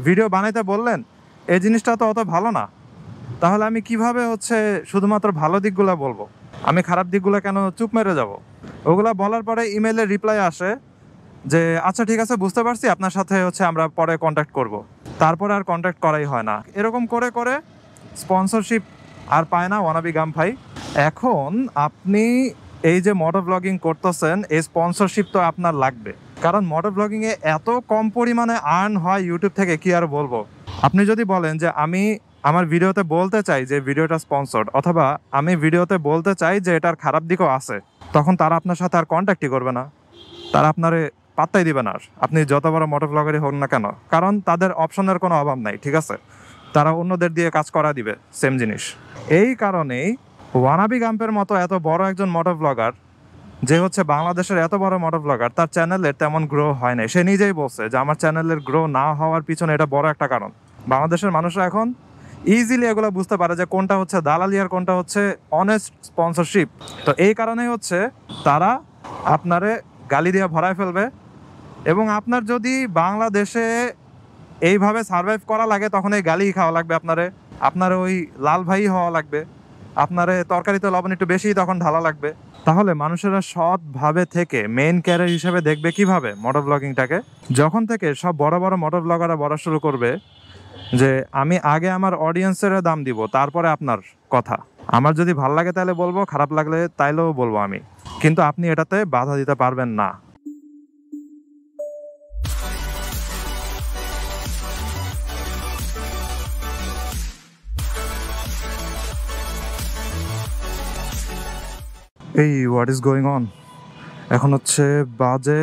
Video বানাইতে বললেন, এই জিনিসটা তো অত ভালো না। তাহলে আমি কিভাবে শুধুমাত্র ভালো দিকগুলো বলবো? আমি খারাপ দিকগুলো কেন চুপ মেরে যাব? ওগুলা বলার পরে ইমেইলের রিপ্লাই আসে যে আচ্ছা ঠিক আছে, বুঝতে পারছি, আপনার সাথে আমরা পরে কন্ট্যাক্ট করব। তারপরে আর কন্ট্যাক্ট করাই হয় না। এরকম করে করে স্পন্সরশিপ আর পায় না ওয়ানাবি গাম ভাই। এখন আপনি এই যে মোটর ব্লগিং করতেছেন, এই স্পন্সরশিপ তো আপনার লাগবে, কারণ মোটর ব্লগিংয়ে এত কম পরিমাণে আর্ন হয় ইউটিউব থেকে, কি আর বলবো। আপনি যদি বলেন যে আমি আমার ভিডিওতে বলতে চাই যে ভিডিওটা স্পন্সর্ড, অথবা আমি ভিডিওতে বলতে চাই যে এটার খারাপ দিকও আছে, তখন তারা আপনার সাথে আর কন্ট্যাক্টই করবে না। তারা আপনারে পাত্তাই দিবে না, আর আপনি যত বড় মোটর ব্লগারই হোক না কেন, কারণ তাদের অপশনের কোনো অভাব নাই, ঠিক আছে? তারা অন্যদের দিয়ে কাজ করা দিবে সেম জিনিস। এই কারণেই ওয়ানাবি গাম্পের মতো এত বড় একজন মোটর ব্লগার, যে বাংলাদেশের এত বড় মোটর ব্লগার, তার চ্যানেলের তেমন গ্রো হয় নাই। সে নিজেই বলছে যে আমার চ্যানেলের গ্রো না হওয়ার পিছনে এটা বড় একটা কারণ। বাংলাদেশের মানুষরা এখন ইজিলি এগুলো বুঝতে পারে যে কোনটা দালালি আর কোনটা অনেস্ট স্পন্সরশিপ। তো এই কারণেই তারা আপনারে গালি দিয়ে ভরায় ফেলবে, এবং আপনার যদি বাংলাদেশে এইভাবে সার্ভাইভ করা লাগে, তখন এই গালি খাওয়া লাগবে আপনার ওই লাল ভাই হওয়া লাগবে, আপনার তরকারিতে লবণ একটু বেশি তখন ঢালা লাগবে। তাহলে মানুষেরা সৎভাবে থেকে মেইন ক্যারিয়ার হিসেবে দেখবে কিভাবে মোটর ব্লগিংটাকে? যখন থেকে সব বড় বড় মোটর ব্লগাররা বলা শুরু করবে যে আমি আগে আমার অডিয়েন্সের দাম দিব, তারপরে আপনার কথা। আমার যদি ভাল লাগে তাহলে বলবো, খারাপ লাগলে তাইলেও বলবো আমি, কিন্তু আপনি এটাতে বাধা দিতে পারবেন না। এই হোয়াট ইজ গোয়িং অন? এখন বাজে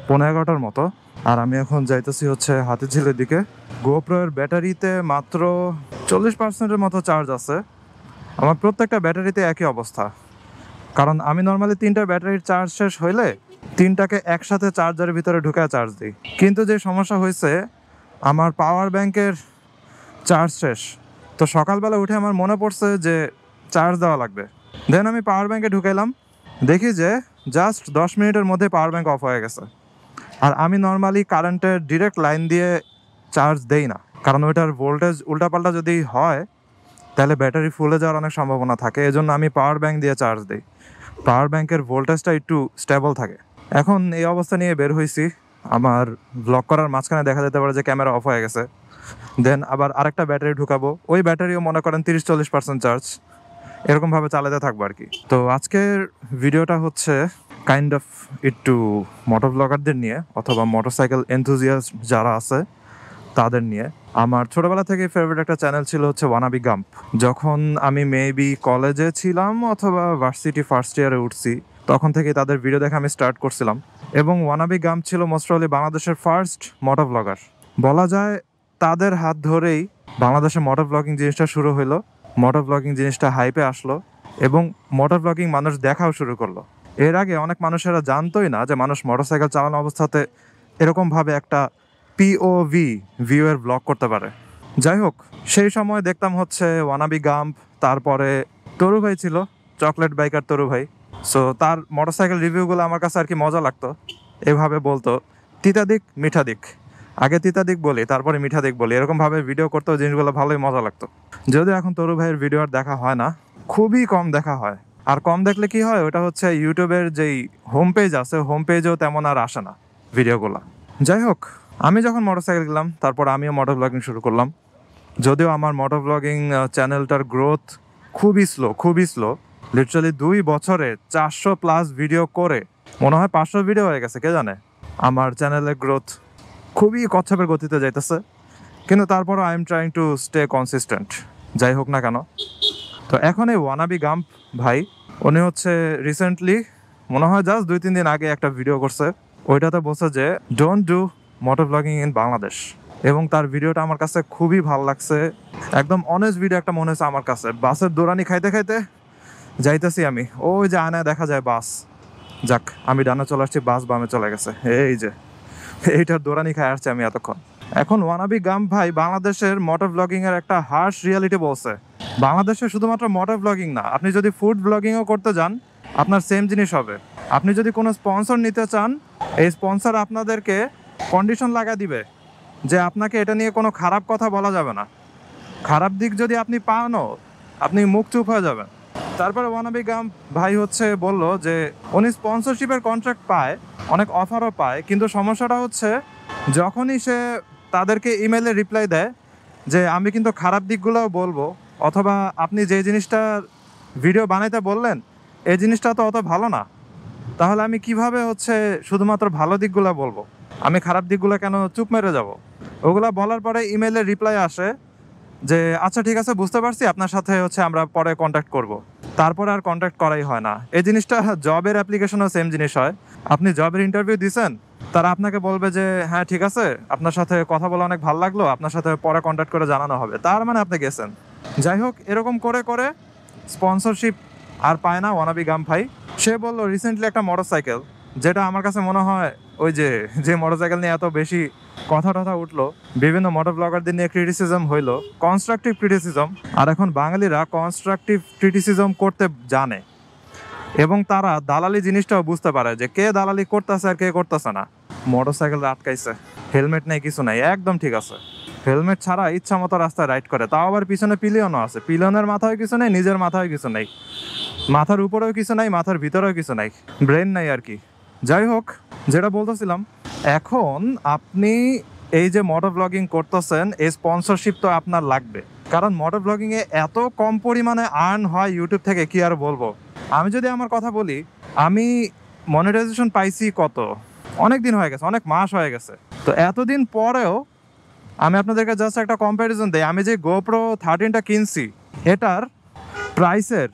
11:15 মতো, আর আমি এখন যাইতেছি হাতিঝিলের দিকে। গোপ্রোর ব্যাটারিতে মাত্র 40% মতো চার্জ আছে। আমার প্রত্যেকটা ব্যাটারিতে একই অবস্থা, কারণ আমি নর্মালি 3টা ব্যাটারির চার্জ শেষ হইলে 3টাকে একসাথে চার্জারের ভিতরে ঢুকায় চার্জ দিই। কিন্তু যে সমস্যা হয়েছে, আমার পাওয়ার ব্যাংকের চার্জ শেষ। তো সকালবেলা উঠে আমার মনে পড়ছে যে চার্জ দেওয়া লাগবে। দেন আমি পাওয়ার ব্যাংকে ঢুকাইলাম, দেখি যে জাস্ট 10 মিনিটের মধ্যে পাওয়ার ব্যাংক অফ হয়ে গেছে। আর আমি নর্মালি কারেন্টের ডিরেক্ট লাইন দিয়ে চার্জ দেই না, কারণ ওইটার ভোল্টেজ উল্টাপাল্টা যদি হয় তাহলে ব্যাটারি ফুলে যাওয়ার অনেক সম্ভাবনা থাকে। এজন্য আমি পাওয়ার ব্যাংক দিয়ে চার্জ দিই। পাওয়ার ব্যাংকের ভোল্টেজটা একটু স্টেবল থাকে। এখন এই অবস্থা নিয়ে বের হয়েছি। আমার ব্লগ করার মাঝখানে দেখা যেতে পারে যে ক্যামেরা অফ হয়ে গেছে। দেন আবার আরেকটা ব্যাটারি ঢুকাবো, ওই ব্যাটারিও মনে করেন 30-40% চার্জ। এরকমভাবে চালাতে থাকবো আর কি। তো আজকের ভিডিওটা কাইন্ড অফ একটু মোটর ব্লগারদের নিয়ে, অথবা মোটরসাইকেল এনথুজিয়াস্ট যারা আছে তাদের নিয়ে। আমার ছোটবেলা থেকে ফেভারিট একটা চ্যানেল ছিল ওয়ানাবি গাম্প। যখন আমি মেবি কলেজে ছিলাম অথবা ভার্সিটি ফার্স্ট ইয়ারে উঠছি, তখন থেকে তাদের ভিডিও দেখে আমি স্টার্ট করছিলাম। এবং ওয়ানাবি গাম্প ছিল মোস্ট প্রবাবলি বাংলাদেশের ফার্স্ট মোটর ব্লগার। বলা যায় তাদের হাত ধরেই বাংলাদেশে মোটর ব্লগিং জিনিসটা শুরু হলো, মোটর ব্লগিং জিনিসটা হাইপে আসলো, এবং মোটর ব্লগিং মানুষ দেখাও শুরু করলো। এর আগে অনেক মানুষেরা জানতোই না যে মানুষ মোটরসাইকেল চালানো অবস্থাতে এরকমভাবে একটা পিওভি ভিউয়ের ব্লগ করতে পারে। যাই হোক, সেই সময় দেখতাম ওয়ানাবি গাম্প, তারপরে তরু ভাই ছিল, চকলেট বাইকার তরু ভাই। সো তার মোটরসাইকেল রিভিউগুলো আমার কাছে আর কি মজা লাগতো। এভাবে বলতো তিতা দিক মিঠা দিক, আগে তিতা দিক বলি তারপরে মিঠা দিক বলি, এরকমভাবে ভিডিও করতেও জিনিসগুলো ভালোই মজা লাগতো। যদিও এখন তরু ভাইয়ের ভিডিও আর দেখা হয় না, খুবই কম দেখা হয়। আর কম দেখলে কি হয়, ওটা ইউটিউবের যেই হোম পেজ আছে, হোম পেজেও তেমন আর আসে না ভিডিওগুলো। যাই হোক, আমি যখন মোটরসাইকেল গেলাম, তারপর আমিও মোটর ব্লগিং শুরু করলাম। যদিও আমার মোটর ব্লগিং চ্যানেলটার গ্রোথ খুবই স্লো। লিটারালি 2 বছরে 400+ ভিডিও করে মনে হয় 500 ভিডিও হয়ে গেছে, কে জানে। আমার চ্যানেলের গ্রোথ খুবই কচ্ছপের গতিতে যাইতেছে, কিন্তু তারপরও I am trying to stay consistent, যাই হোক না কেন। তো এখন এই ওয়ানাবি গাম্প ভাই, উনি রিসেন্টলি মনে হয় জাস্ট 2-3 দিন আগে একটা ভিডিও করছে। ওইটাতে বলছে যে don't do motor blogging in Bangladesh, এবং তার ভিডিওটা আমার কাছে খুবই ভালো লাগছে। একদম অনেস্ট ভিডিও একটা মনে হয়েছে আমার কাছে। বাসের দৌড়ানি খাইতে খাইতে যাইতেছি আমি, ওই যে আয়নায় দেখা যায় বাস। যাক, আমি ডানে চলে আসছি, বাস বামে চলে গেছে। এই যে এইটার দৌড়ানি খাই আসছি আমি এতক্ষণ। এখন ওয়ানাবি গাম্প ভাই বাংলাদেশের মোটর ব্লগিং এর একটা হার্শ রিয়ালিটি বলছে। বাংলাদেশে শুধুমাত্র মোটর ব্লগিং না, আপনি যদি ফুড ব্লগিংও করতে যান, আপনার সেম জিনিস হবে। আপনি যদি কোনো স্পন্সর নিতে চান, এই স্পন্সর আপনাদেরকে কন্ডিশন লাগা দিবে যে আপনাকে এটা নিয়ে কোনো খারাপ কথা বলা যাবে না। খারাপ দিক যদি আপনি পানও, আপনি মুখ চুপ হয়ে যাবেন। তারপরে ওয়ানাবি গাম ভাই হচ্ছে বলল যে উনি স্পন্সরশিপের কন্ট্রাক্ট পায়, অনেক অফারও পায়, কিন্তু সমস্যাটা হচ্ছে যখনই সে তাদেরকে ইমেলে রিপ্লাই দেয় যে আমি কিন্তু খারাপ দিকগুলোও বলবো, অথবা আপনি যে জিনিসটা ভিডিও বানাইতে বললেন এই জিনিসটা তো অত ভালো না, তাহলে আমি কিভাবে হচ্ছে শুধুমাত্র ভালো দিকগুলো বলবো? আমি খারাপ দিকগুলো কেন চুপ মেরে যাব? ওগুলা বলার পরে ইমেলে রিপ্লাই আসে যে আচ্ছা ঠিক আছে, বুঝতে পারছি, আপনার সাথে হচ্ছে আমরা পরে কন্ট্যাক্ট করব। তারপরে আর কন্ট্যাক্ট করাই হয় না। এই জিনিসটা জবের অ্যাপ্লিকেশনও সেম জিনিস হয়। আপনি জবের ইন্টারভিউ দিছেন, তারা আপনাকে বলবে যে হ্যাঁ ঠিক আছে, আপনার সাথে কথা বলে অনেক ভালো লাগলো, আপনার সাথে পরে কন্ট্যাক্ট করে জানানো হবে, তার মানে আপনি গেছেন। যাই হোক, এরকম করে করে স্পন্সরশিপ আর পায় না ওয়ানাবি গাম ভাই। সে বললো রিসেন্টলি একটা মোটরসাইকেল, যেটা আমার কাছে মনে হয় ওই যে মোটরসাইকেল নিয়ে এত বেশি কথা টথা উঠলো, বিভিন্ন মোটর ব্লগারদের নিয়ে ক্রিটিসিজম হইলো, কনস্ট্রাকটিভ ক্রিটিসিজম। আর এখন বাঙালিরা কনস্ট্রাকটিভ ক্রিটিসিজম করতে জানে, এবং তারা দালালি জিনিসটাও বুঝতে পারে যে কে দালালি করতেছে আর কে করতেছে না। মোটরসাইকেল আটকাইছে, হেলমেট নেই, কিছু নাই, একদম ঠিক আছে। হেলমেট ছাড়া ইচ্ছা মতো রাস্তায় রাইড করে, তাও আবার পিছনে পিলিয়নও আছে। পিলিয়নের মাথায় কিছু নেই, নিজের মাথায় কিছু নেই, মাথার উপরেও কিছু নাই, মাথার ভিতরেও কিছু নাই, ব্রেন নাই আর কি। যাই হোক, যেটা বলতেছিলাম, এখন আপনি এই যে মোটর ব্লগিং করতেছেন, এই স্পন্সরশিপ তো আপনার লাগবে, কারণ মোটর ব্লগিংয়ে এত কম পরিমাণে আর্ন হয় ইউটিউব থেকে, কি আর বলবো। আমি যদি আমার কথা বলি, আমি মনিটাইজেশন পাইছি কত, অনেক দিন হয়ে গেছে, অনেক মাস হয়ে গেছে। তো এতদিন পরেও আমি আপনাদেরকে জাস্ট একটা কম্প্যারিজন দিই। আমি যে GoPro 13টা কিনছি, এটার প্রাইসের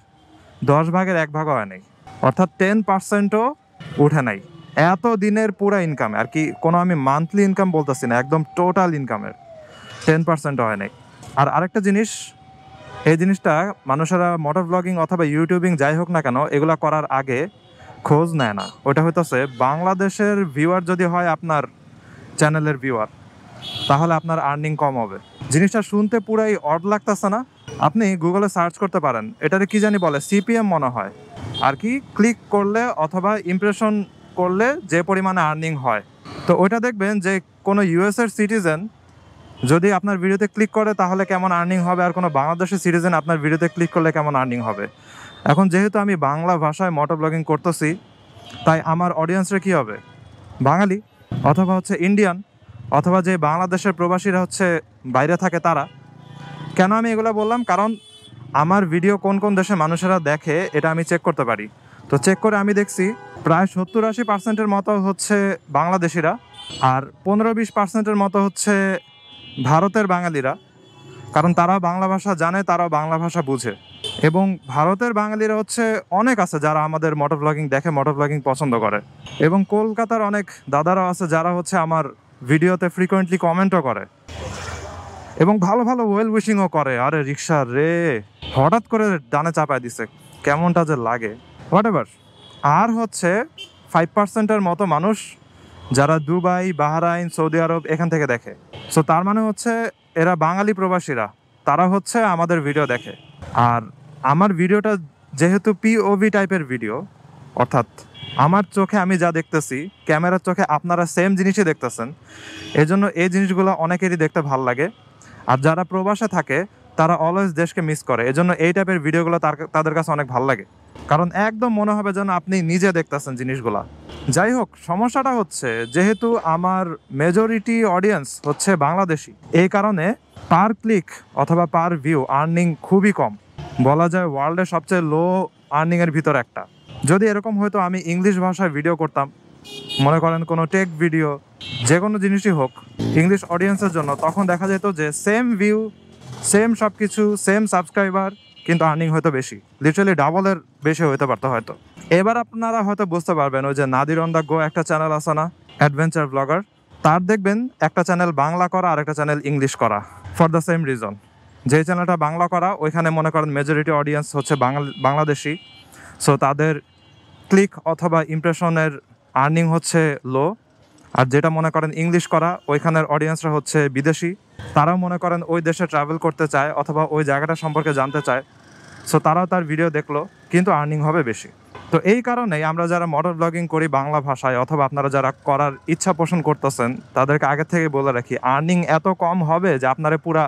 10 ভাগের 1 ভাগও হয় নাই, অর্থাৎ 10%ও উঠে নাই এত দিনের পুরো ইনকামে আর কি। কোনো আমি মান্থলি ইনকাম বলতেছি না, একদম টোটাল ইনকামের 10%ও হয় নাই। আর আরেকটা জিনিস, এই জিনিসটা মানুষেরা মোটর ব্লগিং অথবা ইউটিউবিং যাই হোক না কেন, এগুলা করার আগে খোঁজ নেয় না। ওইটা হইতেছে বাংলাদেশের ভিউয়ার যদি হয় আপনার চ্যানেলের ভিউয়ার, তাহলে আপনার আর্নিং কম হবে। জিনিসটা শুনতে পুরাই অড লাগতেছে না? আপনি গুগলে সার্চ করতে পারেন, এটারে কি জানি বলে, সিপিএম মনে হয় আর কি, ক্লিক করলে অথবা ইমপ্রেশন করলে যে পরিমাণে আর্নিং হয়। তো ওইটা দেখবেন যে কোনো ইউএসের সিটিজেন যদি আপনার ভিডিওতে ক্লিক করে তাহলে কেমন আর্নিং হবে, আর কোনো বাংলাদেশের সিটিজেন আপনার ভিডিওতে ক্লিক করলে কেমন আর্নিং হবে। এখন যেহেতু আমি বাংলা ভাষায় মোটর ব্লগিং করতেছি, তাই আমার অডিয়েন্সরা কী হবে, বাঙালি অথবা হচ্ছে ইন্ডিয়ান, অথবা যে বাংলাদেশের প্রবাসীরা হচ্ছে বাইরে থাকে তারা। কেন আমি এগুলো বললাম? কারণ আমার ভিডিও কোন কোন দেশের মানুষেরা দেখে এটা আমি চেক করতে পারি। তো চেক করে আমি দেখছি প্রায় 70-80% মতো হচ্ছে বাংলাদেশিরা, আর 15-20% মতো হচ্ছে ভারতের বাঙালিরা, কারণ তারা বাংলা ভাষা জানে, তারাও বাংলা ভাষা বুঝে। এবং ভারতের বাঙালিরা হচ্ছে অনেক আছে যারা আমাদের মোটর ব্লগিং দেখে, মোটর ব্লগিং পছন্দ করে। এবং কলকাতার অনেক দাদারাও আছে যারা হচ্ছে আমার ভিডিওতে ফ্রিকোয়েন্টলি কমেন্টও করে এবং ভালো ভালো ওয়েল উইশিংও করে। আরে রিক্সা রে, হঠাৎ করে ডানে চাপায় দিছে, কেমনটা যে লাগে, হোয়াট এভার। আর হচ্ছে 5%-এর মতো মানুষ যারা দুবাই, বাহরাইন, সৌদি আরব এখান থেকে দেখে। সো তার মানে হচ্ছে এরা বাঙালি প্রবাসীরা, তারা হচ্ছে আমাদের ভিডিও দেখে। আর আমার ভিডিওটা যেহেতু পিওভি টাইপের ভিডিও, অর্থাৎ আমার চোখে আমি যা দেখতেছি, ক্যামেরার চোখে আপনারা সেম জিনিসই দেখতেছেন, এজন্য এই জিনিসগুলো অনেকেরই দেখতে ভাল লাগে। আর যারা প্রবাসে থাকে তারা অলওয়েজ দেশকে মিস করে, এজন্য এই টাইপের ভিডিওগুলো তাদের কাছে অনেক ভালো লাগে, কারণ একদম মনে হবে যেন আপনি নিজে দেখতেছেন জিনিসগুলা। যাই হোক, সমস্যাটা হচ্ছে যেহেতু আমার মেজরিটি অডিয়েন্স হচ্ছে বাংলাদেশি, এই কারণে পার ক্লিক অথবা পার ভিউ আর্নিং খুবই কম, বলা যায় ওয়ার্ল্ডের সবচেয়ে লো আর্নিংয়ের ভিতর একটা। যদি এরকম হয়তো আমি ইংলিশ ভাষায় ভিডিও করতাম, মনে করেন কোনো টেক ভিডিও, যে কোনো জিনিসই হোক ইংলিশ অডিয়েন্সের জন্য, তখন দেখা যেত যে সেম ভিউ, সেম সব কিছু, সেম সাবস্ক্রাইবার, কিন্তু আর্নিং হয়তো বেশি, লিটারালি ডাবলের বেশি হইতে পারতো হয়তো। এবার আপনারা হয়তো বুঝতে পারবেন, ওই যে নাদির অন দ্য গো একটা চ্যানেল আছে না, অ্যাডভেঞ্চার ব্লগার, তার দেখবেন একটা চ্যানেল বাংলা করা আর একটা চ্যানেল ইংলিশ করা, ফর দ্য সেম রিজন। যে চ্যানেলটা বাংলা করা, ওইখানে মনে করেন মেজরিটি অডিয়েন্স হচ্ছে বাংলাদেশি, সো তাদের ক্লিক অথবা ইমপ্রেশনের আর্নিং হচ্ছে লো। আর যেটা মনে করেন ইংলিশ করা, ওইখানের অডিয়েন্সরা হচ্ছে বিদেশি, তারাও মনে করেন ওই দেশে ট্রাভেল করতে চায় অথবা ওই জায়গাটা সম্পর্কে জানতে চায়, সো তারাও তার ভিডিও দেখলো, কিন্তু আর্নিং হবে বেশি। তো এই কারণেই আমরা যারা মোটর ব্লগিং করি বাংলা ভাষায়, অথবা আপনারা যারা করার ইচ্ছা পোষণ করতেছেন, তাদেরকে আগে থেকে বলে রাখি, আর্নিং এত কম হবে যে আপনারা পুরা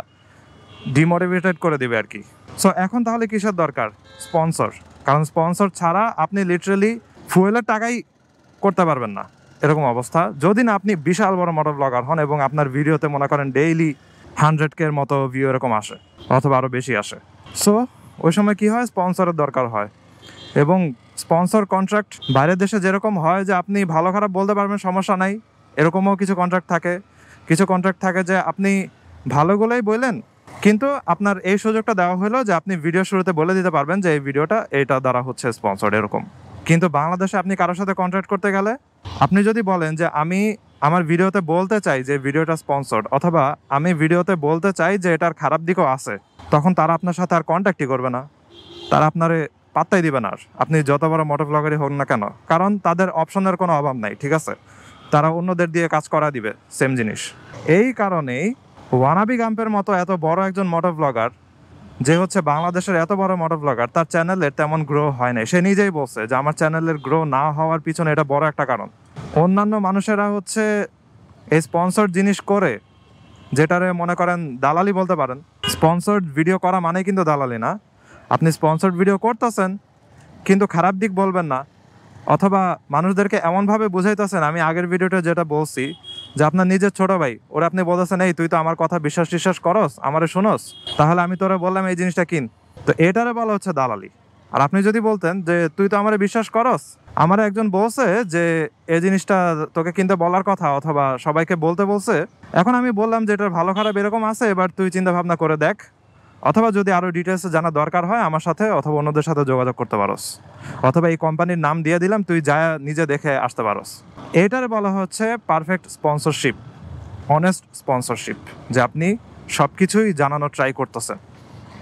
ডিমোটিভেটেড করে দিবে আর কি। সো এখন তাহলে কিসের দরকার? স্পন্সর। কারণ স্পন্সর ছাড়া আপনি লিটারালি ফুয়েলের টাকাই করতে পারবেন না, এরকম অবস্থা। যদি না আপনি বিশাল বড় মোটর ব্লগার হন এবং আপনার ভিডিওতে মনে করেন ডেইলি 100K এর মতো ভিউ এরকম আসে, অথবা আরও বেশি আসে। সো ওই সময় কি হয়? স্পন্সরের দরকার হয়। এবং স্পন্সর কন্ট্রাক্ট বাইরের দেশে যেরকম হয় যে আপনি ভালো খারাপ বলতে পারবেন, সমস্যা নাই, এরকমও কিছু কন্ট্রাক্ট থাকে। কিছু কন্ট্রাক্ট থাকে যে আপনি ভালোগুলোই বললেন, কিন্তু আপনার এই সুযোগটা দেওয়া হলো যে আপনি ভিডিও শুরুতে বলে দিতে পারবেন যে এই ভিডিওটা এটা দ্বারা হচ্ছে স্পন্সর, এরকম। কিন্তু বাংলাদেশে আপনি কারোর সাথে কন্ট্রাক্ট করতে গেলে আপনি যদি বলেন যে আমি আমার ভিডিওতে বলতে চাই যে ভিডিওটা স্পন্সর্ড, অথবা আমি ভিডিওতে বলতে চাই যে এটার খারাপ দিকও আছে, তখন তারা আপনার সাথে আর কন্ট্যাক্টই করবে না, তারা আপনারে পাত্তাই দিবে না। আর আপনি যত বড় মোটর ব্লগারই হোক না কেন, কারণ তাদের অপশনের কোনো অভাব নাই, ঠিক আছে? তারা অন্যদের দিয়ে কাজ করা দিবে সেম জিনিস। এই কারণেই ওয়ানাবি গাম্পের মতো এত বড় একজন মোটর ব্লগার, যে হচ্ছে বাংলাদেশের এত বড় মোটর ব্লগার, তার চ্যানেলের তেমন গ্রো হয় নাই। সে নিজেই বলছে যে আমার চ্যানেলের গ্রো না হওয়ার পিছনে এটা বড় একটা কারণ। অন্যান্য মানুষেরা হচ্ছে এই স্পন্সর্ড জিনিস করে, যেটারে মনে করেন দালালি বলতে পারেন। স্পন্সর্ড ভিডিও করা মানে কিন্তু দালালি না। আপনি স্পন্সর্ড ভিডিও করতেছেন কিন্তু খারাপ দিক বলবেন না, অথবা মানুষদেরকে এমনভাবে বুঝাইতেছেন, আমি আগের ভিডিওতে যেটা বলছি, যে আপনার নিজের ছোট ভাই, ওরা আপনি বলতেছেন এই তুই তো আমার কথা বিশ্বাস করস, আমারে শুনোস, তাহলে আমি তোরা বললাম এই জিনিসটা কিন, তো এটারে বলা হচ্ছে দালালি। আর আপনি যদি বলতেন যে তুই তো আমারে বিশ্বাস করস, আমার একজন বলছে যে এই জিনিসটা তোকে কিনতে বলার কথা, অথবা সবাইকে বলতে বলছে, এখন আমি বললাম যে এটার ভালো খারাপ এরকম আছে, এবার তুই চিন্তা ভাবনা করে দেখ, অথবা যদি আরও ডিটেলসে জানা দরকার হয় আমার সাথে অথবা অন্যদের সাথে যোগাযোগ করতে পারোস, অথবা এই কোম্পানির নাম দিয়ে দিলাম, তুই যা নিজে দেখে আসতে পারোস। এটার বলা হচ্ছে পারফেক্ট স্পন্সরশিপ, অনেস্ট স্পন্সরশিপ, যে আপনি সব কিছুই জানানোর ট্রাই করতেছেন।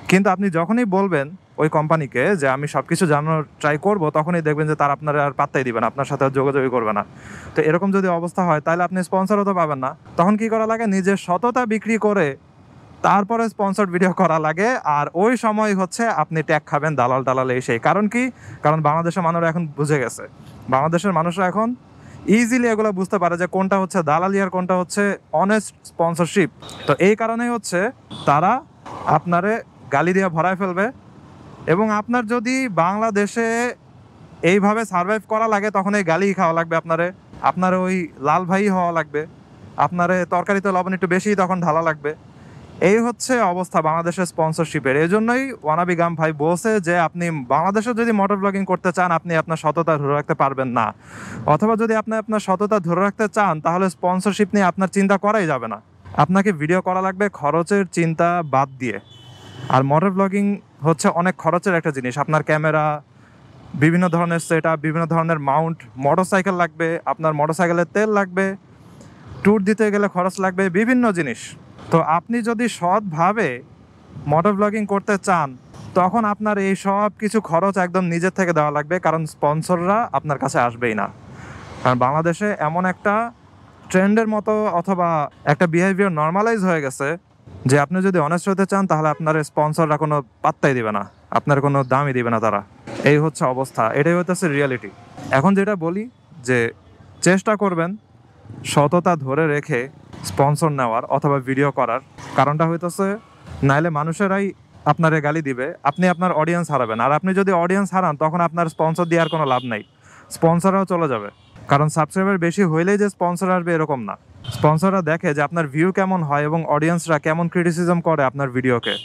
কিন্তু আপনি যখনই বলবেন ওই কোম্পানিকে যে আমি সব কিছু জানানোর ট্রাই করব, তখনই দেখবেন যে তারা আপনার আর পাত্তাই দিবে না, আপনার সাথে আর যোগাযোগই করবে না। তো এরকম যদি অবস্থা হয় তাহলে আপনি স্পন্সরও তো পাবেন না। তখন কি করা লাগে? নিজের সততা বিক্রি করে তারপরে স্পন্সর্ড ভিডিও করা লাগে। আর ওই সময় হচ্ছে আপনি ট্যাগ খাবেন দালাল এই সেই। কারণ কি? কারণ বাংলাদেশের মানুষরা এখন বুঝে গেছে, বাংলাদেশের মানুষরা এখন ইজিলি এগুলো বুঝতে পারে যে কোনটা হচ্ছে দালালি আর কোনটা হচ্ছে অনেস্ট স্পন্সরশিপ। তো এই কারণেই হচ্ছে তারা আপনারে গালি দিয়ে ভরায় ফেলবে। এবং আপনার যদি বাংলাদেশে এইভাবে সার্ভাইভ করা লাগে, তখন এই গালি খাওয়া লাগবে আপনারে, আপনার ওই লাল ভাই হওয়া লাগবে, আপনারে তরকারিতে লবণ একটু বেশি তখন ঢালা লাগবে। এই হচ্ছে অবস্থা বাংলাদেশের স্পন্সরশিপের। এই জন্যই ওয়ানাবি গাম ভাই বলছে যে আপনি বাংলাদেশে যদি মোটর ব্লগিং করতে চান, আপনি আপনার সততা ধরে রাখতে পারবেন না, অথবা যদি আপনি আপনার সততা ধরে রাখতে চান, তাহলে স্পন্সরশিপ নিয়ে আপনার চিন্তা করাই যাবে না। আপনাকে ভিডিও করা লাগবে খরচের চিন্তা বাদ দিয়ে। আর মোটর ব্লগিং হচ্ছে অনেক খরচের একটা জিনিস। আপনার ক্যামেরা, বিভিন্ন ধরনের সেট আপ, বিভিন্ন ধরনের মাউন্ট, মোটরসাইকেল লাগবে, আপনার মোটরসাইকেলের তেল লাগবে, ট্যুর দিতে গেলে খরচ লাগবে, বিভিন্ন জিনিস। তো আপনি যদি সৎভাবে মোটর ব্লগিং করতে চান, তখন আপনার এই সব কিছু খরচ একদম নিজের থেকে দেওয়া লাগবে, কারণ স্পন্সররা আপনার কাছে আসবেই না। কারণ বাংলাদেশে এমন একটা ট্রেন্ডের মতো অথবা একটা বিহেভিয়ার নর্মালাইজ হয়ে গেছে যে আপনি যদি অনেস্ট হতে চান, তাহলে আপনার স্পন্সররা কোনো পাত্তাই দিবে না, আপনার কোনো দামই দিবে না তারা। এই হচ্ছে অবস্থা, এটাই হচ্ছে রিয়ালিটি। এখন যেটা বলি যে চেষ্টা করবেন সততা ধরে রেখে স্পন্সর নেওয়ার অথবা ভিডিও করার। কারণটা হইতেছে নাইলে মানুষেরাই আপনারে গালি দিবে, আপনি আপনার অডিয়েন্স হারাবেন। আর আপনি যদি অডিয়েন্স হারান, তখন আপনার স্পন্সর দেওয়ার কোনো লাভ নাই, স্পন্সররাও চলে যাবে। কারণ সাবস্ক্রাইবার বেশি হইলেই যে স্পন্সর আসবে এরকম না। স্পন্সররা দেখে যে আপনার ভিউ কেমন হয় এবং অডিয়েন্সরা কেমন ক্রিটিসিজম করে আপনার ভিডিওকে।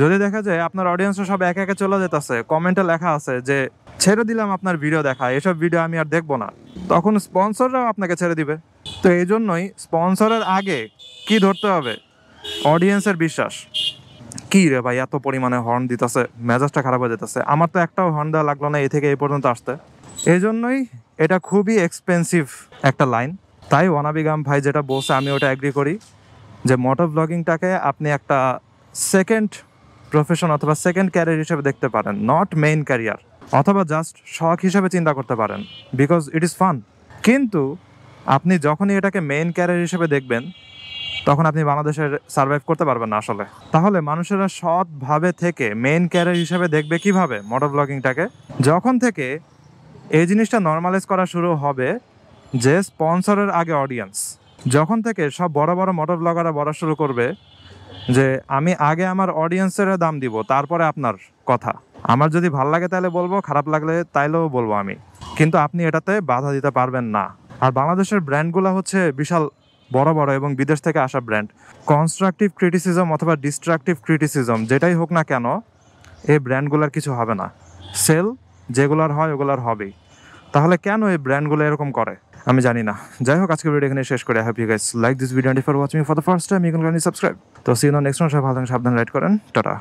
যদি দেখা যায় আপনার অডিয়েন্সরা সব একে একে চলে যেতেছে, কমেন্টে লেখা আছে যে ছেড়ে দিলাম আপনার ভিডিও দেখা, এসব ভিডিও আমি আর দেখবো না, তখন স্পন্সররাও আপনাকে ছেড়ে দিবে। তো এই জন্যই স্পন্সরের আগে কি ধরতে হবে? অডিয়েন্সের বিশ্বাস। কি রে ভাই এত পরিমাণে হর্ন দিতেছে, মেজাজটা খারাপ হয়ে যেতেছে। আমার তো একটাও হর্ন দেওয়া লাগলো না এই থেকে এই পর্যন্ত আসতে। এই জন্যই এটা খুবই এক্সপেন্সিভ একটা লাইন। তাই ওয়ানাবি গাম ভাই যেটা বলছে আমি ওটা অ্যাগ্রি করি, যে মোটর ব্লগিংটাকে আপনি একটা সেকেন্ড প্রফেশন অথবা সেকেন্ড ক্যারিয়ার হিসেবে দেখতে পারেন, নট মেইন ক্যারিয়ার, অথবা জাস্ট শখ হিসেবে চিন্তা করতে পারেন, বিকজ ইট ইজ ফান। কিন্তু আপনি যখনই এটাকে মেইন ক্যারিয়ার হিসেবে দেখবেন, তখন আপনি বাংলাদেশের সার্ভাইভ করতে পারবেন না আসলে। তাহলে মানুষেরা সৎভাবে থেকে মেইন ক্যারিয়ার হিসেবে দেখবে কিভাবে মোটর ব্লগিংটাকে? যখন থেকে এই জিনিসটা নর্মালাইজ করা শুরু হবে যে স্পন্সরের আগে অডিয়েন্স। যখন থেকে সব বড় বড় মোটর ব্লগাররা বলা শুরু করবে যে আমি আগে আমার অডিয়েন্সের দাম দিব, তারপরে আপনার কথা। আমার যদি ভাল লাগে তাহলে বলবো, খারাপ লাগলে তাইলেও বলবো আমি, কিন্তু আপনি এটাতে বাধা দিতে পারবেন না। আর বাংলাদেশের ব্র্যান্ডগুলো হচ্ছে বিশাল বড় বড় এবং বিদেশ থেকে আসা ব্র্যান্ড। কনস্ট্রাকটিভ ক্রিটিসিজম অথবা ডিস্ট্রাকটিভ ক্রিটিসিজম যেটাই হোক না কেন, এই ব্র্যান্ডগুলোর কিছু হবে না। সেল যেগুলার হয় ওগুলার হবেই। তাহলে কেন এই ব্র্যান্ডগুলো এরকম করে আমি জানি না। যাই হোক, আজকে ভিডিও এখানে শেষ করে। I hope you guys like this video, and for watching for the first time you can kindly subscribe. তো সি ইউ নেক্সট ওয়ান। সবাই ভালো থাকেন, সাবধানে রাইড করেন, টাটা।